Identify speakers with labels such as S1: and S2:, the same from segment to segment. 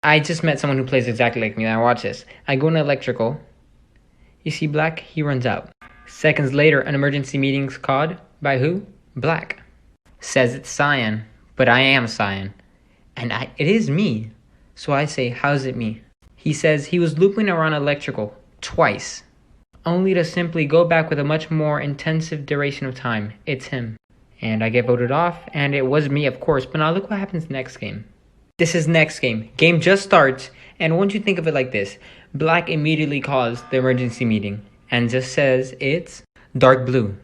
S1: I just met someone who plays exactly like me. Now watch this. I go into electrical. You see black? He runs out. Seconds later, an emergency meeting's called. By who? Black. Says it's cyan. But I am cyan. And it is me. So I say, how's it me? He says he was looping around electrical twice, only to simply go back with a much more intensive duration of time. It's him. And I get voted off, and it was me, of course. But now look what happens next game. This is next game. Game just starts, and won't you think of it like this? Black immediately calls the emergency meeting and just says it's dark blue.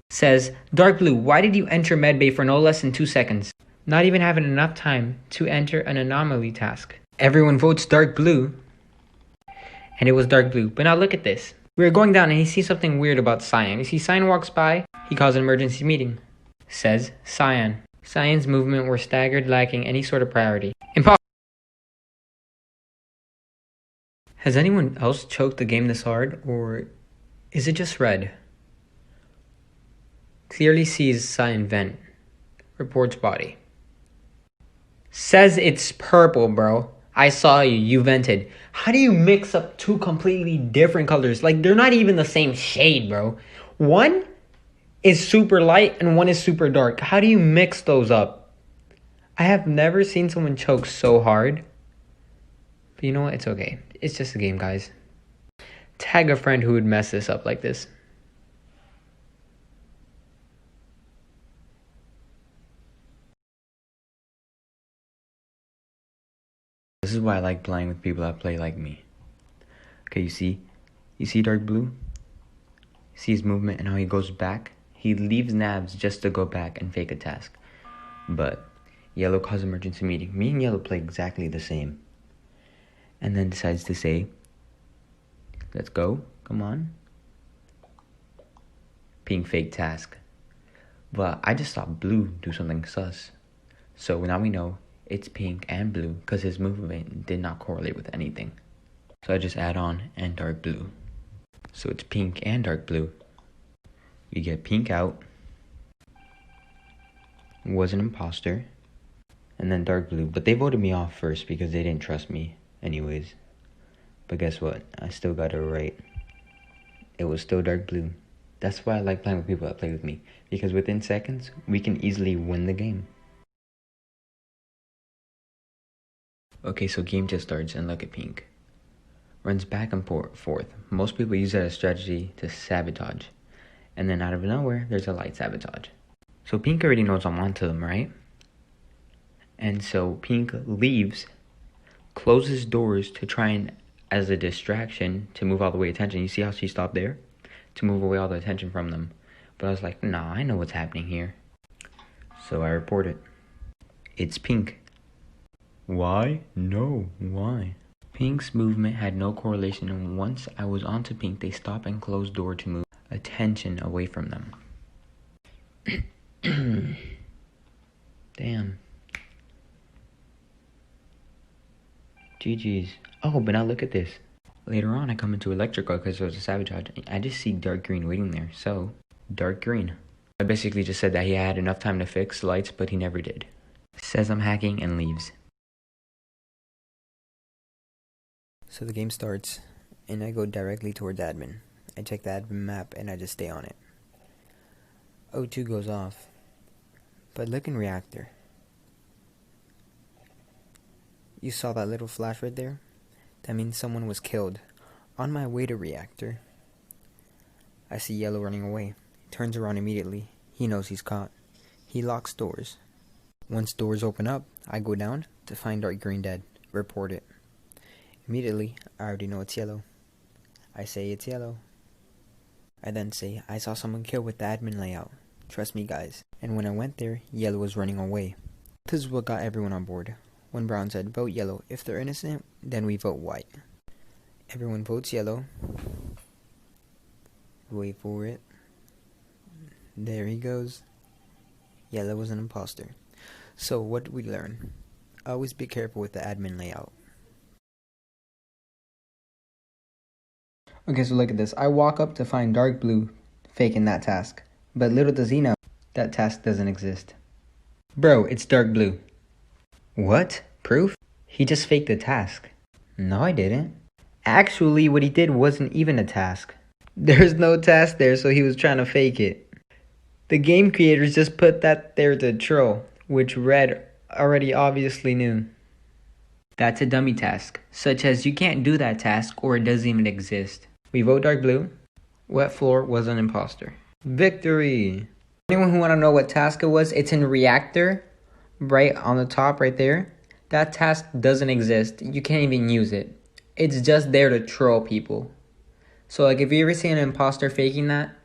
S1: Says, dark blue, why did you enter medbay for no less than 2 seconds? Not even having enough time to enter an anomaly task. Everyone votes dark blue, and it was dark blue. But now look at this. We were going down, and he sees something weird about Cyan. You see, Cyan walks by, he calls an emergency meeting. Says, Cyan. Cyan's movement were staggered, lacking any sort of priority. Impossible. Has anyone else choked the game this hard, or is it just red? Clearly sees Cyan vent. Reports body. Says it's purple, bro. I saw you. You vented. How do you mix up two completely different colors? Like, they're not even the same shade, bro. One is super light and one is super dark. How do you mix those up? I have never seen someone choke so hard. But you know what? It's okay. It's just a game, guys. Tag a friend who would mess this up like this. This is why I like playing with people that play like me. Okay, you see dark blue? You see his movement and how he goes back? He leaves nabs just to go back and fake a task. But yellow calls emergency meeting. Me and yellow play exactly the same. And then decides to say, let's go, come on. Pink fake task. But I just saw blue do something sus. So now we know it's pink and blue because his movement did not correlate with anything. So I just add on and dark blue. So it's pink and dark blue. We get pink out. Was an imposter. And then dark blue. But they voted me off first because they didn't trust me anyways. But guess what? I still got it right. It was still dark blue. That's why I like playing with people that play with me. Because within seconds, we can easily win the game. Okay, so game just starts and look at pink. Runs back and forth. Most people use that as a strategy to sabotage. And then out of nowhere, there's a light sabotage. So pink already knows I'm onto them, right? And so pink leaves, closes doors to try and, as a distraction, to move all the way attention. You see how she stopped there? To move away all the attention from them. But I was like, nah, I know what's happening here. So I report it. It's pink. Why? No, why? Pink's movement had no correlation, and once I was onto pink, they stopped and closed door to move attention away from them. Damn. GG's. Oh, but now look at this. Later on, I come into electrical because there was a sabotage. I just see dark green waiting there, so dark green. I basically just said that he had enough time to fix lights, but he never did. Says I'm hacking and leaves.
S2: So the game starts, and I go directly towards admin. I check the admin map, and I just stay on it. O2 goes off, but look in reactor. You saw that little flash right there? That means someone was killed. On my way to reactor, I see yellow running away. He turns around immediately. He knows he's caught. He locks doors. Once doors open up, I go down to find dark green dead. Report it. Immediately, I already know it's yellow. I say it's yellow. I then say, I saw someone killed with the admin layout. Trust me, guys. And when I went there, yellow was running away. This is what got everyone on board. When Brown said, vote yellow. If they're innocent, then we vote white. Everyone votes yellow. Wait for it. There he goes. Yellow was an imposter. So what did we learn? Always be careful with the admin layout.
S1: Okay, so look at this. I walk up to find dark blue faking that task. But little does he know, that task doesn't exist. Bro, it's dark blue. What? Proof?
S2: He just faked the task. No, I didn't. Actually, what he did wasn't even a task. There's no task there, so he was trying to fake it. The game creators just put that there to troll, which Red already obviously knew. That's a dummy task, such as you can't do that task or it doesn't even exist. We vote dark blue. Wet floor was an imposter. Victory! Anyone who want to know what task it was, it's in reactor, right on the top right there. That task doesn't exist. You can't even use it. It's just there to troll people. So like if you ever see an imposter faking that,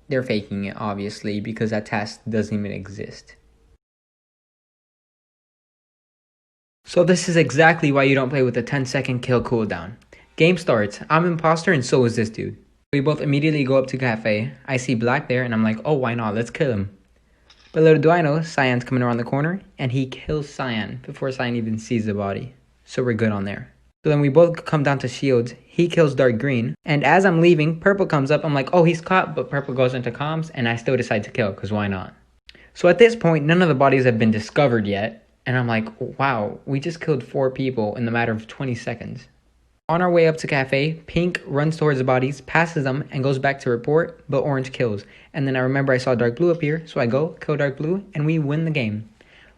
S2: they're faking it obviously because that task doesn't even exist. So this is exactly why you don't play with a 10-second kill cooldown. Game starts. I'm imposter and so is this dude. We both immediately go up to cafe. I see Black there and I'm like, oh, why not? Let's kill him. But little do I know, Cyan's coming around the corner and he kills Cyan before Cyan even sees the body. So we're good on there. So then we both come down to shields. He kills dark green. And as I'm leaving, purple comes up. I'm like, oh, he's caught. But purple goes into comms and I still decide to kill because why not? So at this point, none of the bodies have been discovered yet. And I'm like, wow, we just killed 4 people in the matter of 20 seconds. On our way up to cafe, Pink runs towards the bodies, passes them, and goes back to report, but Orange kills. And then I remember I saw Dark Blue appear, so I go, kill Dark Blue, and we win the game.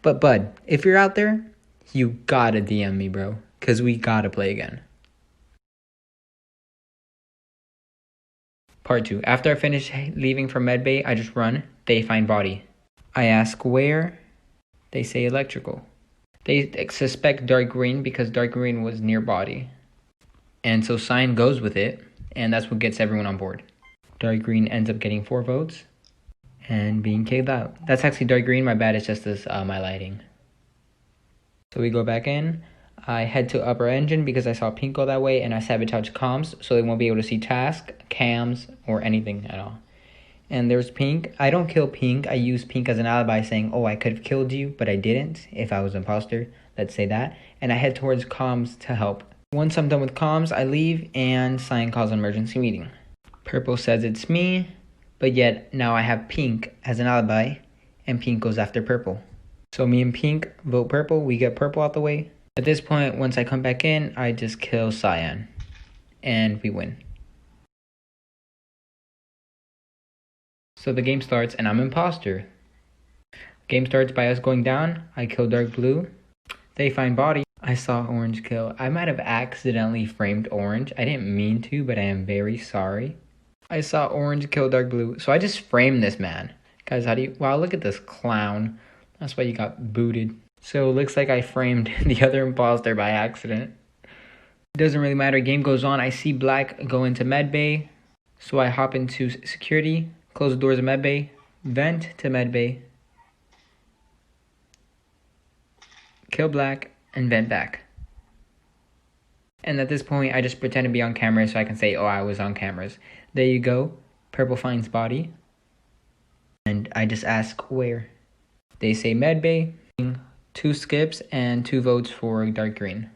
S2: But Bud, if you're out there, you gotta DM me, bro, because we gotta play again. Part 2. After I finish leaving from medbay, I just run. They find body. I ask where? They say electrical. They suspect dark green because dark green was near body. And so Cyan goes with it, and that's what gets everyone on board. Dark green ends up getting 4 votes and being kicked out. That's actually dark green, my bad, it's just this my lighting. So we go back in. I head to upper engine because I saw Pink go that way, and I sabotage comms so they won't be able to see task, cams, or anything at all. And there's Pink. I don't kill Pink. I use Pink as an alibi saying, oh, I could have killed you, but I didn't if I was an imposter. Let's say that. And I head towards comms to help. Once I'm done with comms, I leave and Cyan calls an emergency meeting. Purple says it's me, but yet now I have Pink as an alibi and Pink goes after Purple. So me and Pink vote Purple. We get Purple out the way. At this point, once I come back in, I just kill Cyan and we win. So the game starts and I'm imposter. Game starts by us going down. I kill Dark Blue. They find body. I saw Orange kill. I might have accidentally framed Orange. I didn't mean to, but I am very sorry. I saw Orange kill Dark Blue. So I just framed this man. Guys, how do you... Wow, look at this clown. That's why you got booted. So it looks like I framed the other imposter by accident. It doesn't really matter. Game goes on. I see Black go into medbay. So I hop into security. Close the doors of medbay. Vent to medbay. Kill Black. And vent back. And at this point, I just pretend to be on camera so I can say, oh, I was on cameras. There you go. Purple finds body. And I just ask where. They say medbay. 2 skips and 2 votes for dark green.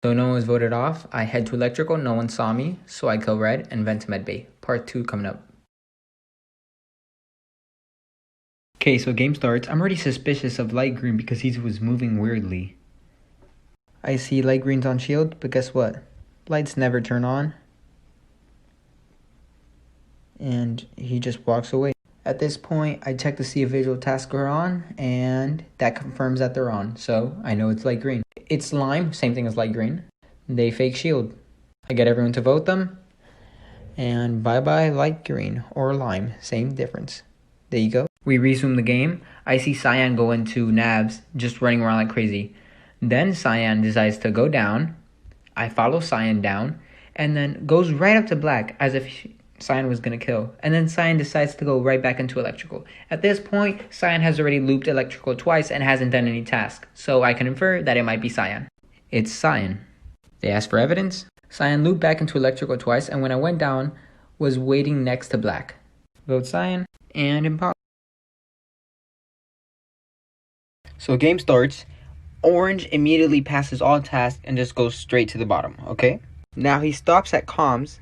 S2: So no one was voted off. I head to electrical. No one saw me. So I kill red and vent to medbay. Part 2 coming up. Okay, so game starts. I'm already suspicious of light green because he was moving weirdly. I see light green's on shield, but guess what? Lights never turn on. And he just walks away. At this point, I check to see if visual tasks are on, and that confirms that they're on. So I know it's light green. It's lime, same thing as light green. They fake shield. I get everyone to vote them. And bye-bye light green or lime, same difference. There you go. We resume the game. I see Cyan go into nabs, just running around like crazy. Then Cyan decides to go down. I follow Cyan down and then goes right up to Black as if Cyan was going to kill. And then Cyan decides to go right back into electrical. At this point, Cyan has already looped electrical twice and hasn't done any task. So I can infer that it might be Cyan. It's Cyan. They asked for evidence. Cyan looped back into electrical twice and when I went down, was waiting next to Black. Vote Cyan and imposter. So game starts. Orange immediately passes all tasks and just goes straight to the bottom, okay? Now he stops at comms,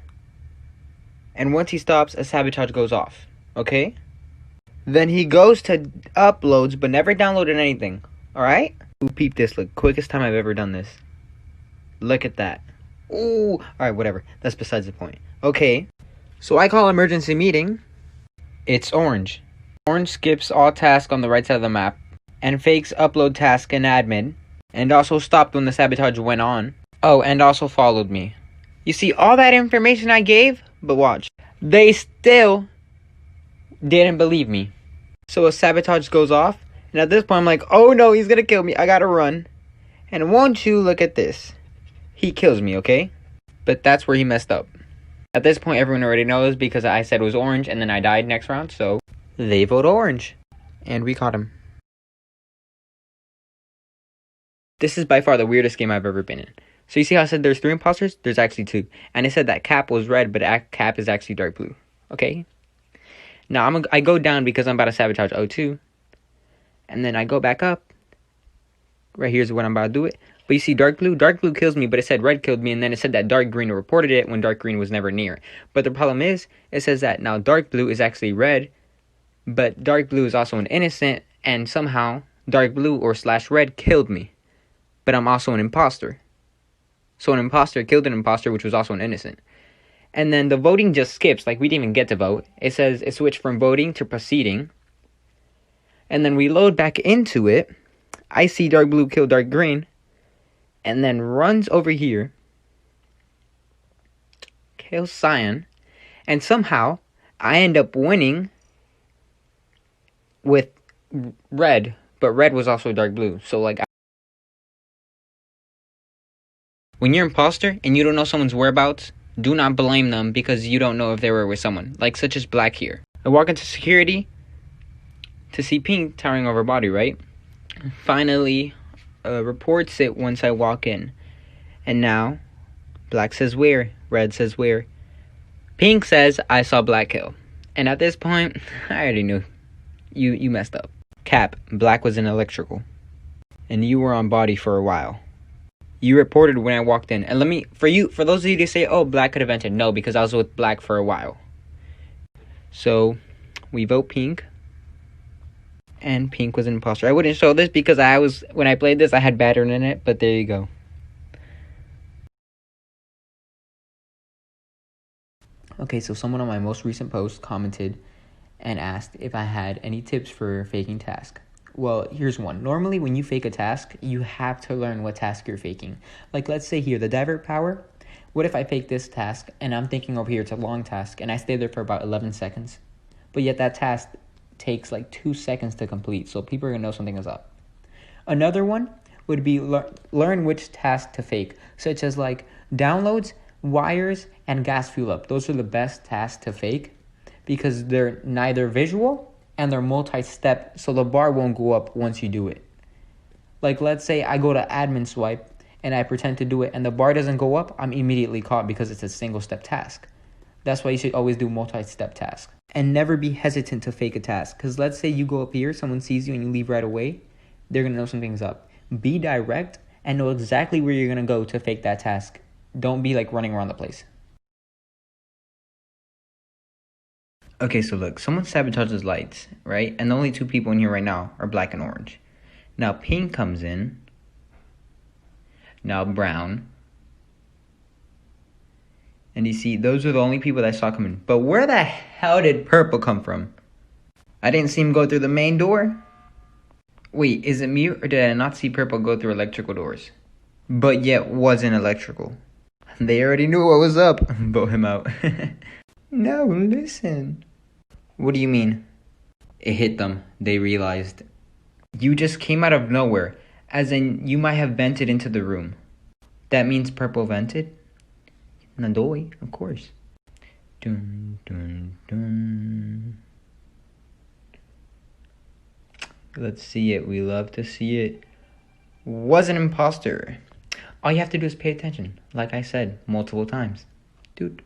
S2: and once he stops, a sabotage goes off, okay? Then he goes to uploads, but never downloaded anything, alright? Ooh, peep this, look, quickest time I've ever done this. Look at that. Ooh. Alright, whatever. That's besides the point. Okay. So I call emergency meeting. It's orange. Orange skips all tasks on the right side of the map and fakes upload task in admin and also stopped when the sabotage went on. Oh, and also followed me. You see all that information I gave? But watch. They still didn't believe me. So a sabotage goes off, and at this point I'm like, oh no, he's gonna kill me. I gotta run. And won't you look at this? He kills me, okay? But that's where he messed up. At this point, everyone already knows because I said it was orange and then I died next round, so they vote orange. And we caught him. This is by far the weirdest game I've ever been in. So you see how I said there's 3 imposters? There's actually 2. And it said that Cap was red, but Cap is actually dark blue. Okay? Now I go down because I'm about to sabotage O2. And then I go back up. Right here's when I'm about to do it. But you see dark blue kills me, but it said red killed me, and then it said that dark green reported it when dark green was never near. But the problem is, it says that now dark blue is actually red, but dark blue is also an innocent, and somehow dark blue or / red killed me. But I'm also an imposter. So an imposter killed an imposter, which was also an innocent. And then the voting just skips, like we didn't even get to vote. It says it switched from voting to proceeding. And then we load back into it. I see dark blue kill dark green. And then runs over here. Kills cyan. And somehow, I end up winning with red. But red was also dark blue. So like, when you're an imposter and you don't know someone's whereabouts, do not blame them because you don't know if they were with someone. Like such as Black here. I walk into security to see Pink towering over body, right? Finally reports it once I walk in. And now, Black says where, red says where. Pink says I saw Black kill. And at this point, I already knew. You messed up. Cap, Black was in electrical. And you were on body for a while. You reported when I walked in. And for those of you to say, oh, Black could have entered. No, because I was with Black for a while. So, we vote Pink. And Pink was an imposter. I wouldn't show this because when I played this, I had batter in it. But there you go. Okay, so someone on my most recent post commented and asked if I had any tips for faking task. Well, here's one. Normally, when you fake a task, you have to learn what task you're faking. Like, let's say here, the divert power. What if I fake this task, and I'm thinking over here it's a long task, and I stay there for about 11 seconds? But yet that task takes like 2 seconds to complete, so people are going to know something is up. Another one would be learn which task to fake, such as like downloads, wires, and gas fuel up. Those are the best tasks to fake because they're neither visual and they're multi-step, so the bar won't go up once you do it. Like let's say I go to admin swipe and I pretend to do it and the bar doesn't go up, I'm immediately caught because it's a single step task. That's why you should always do multi-step tasks. And never be hesitant to fake a task. Because let's say you go up here, someone sees you and you leave right away, they're going to know something's up. Be direct and know exactly where you're going to go to fake that task. Don't be like running around the place. Okay, so look, someone sabotages lights, right? And the only 2 people in here right now are Black and orange. Now Pink comes in. Now brown. And you see, those are the only people that I saw come in. But where the hell did purple come from? I didn't see him go through the main door. Wait, is it me or did I not see purple go through electrical doors? But yet wasn't electrical. They already knew what was up. Vote him out. No, listen. What do you mean? It hit them. They realized. You just came out of nowhere. As in, you might have vented into the room. That means purple vented? Nadoy, of course. Dun, dun, dun. Let's see it. We love to see it. Was an imposter. All you have to do is pay attention. Like I said multiple times. Dude.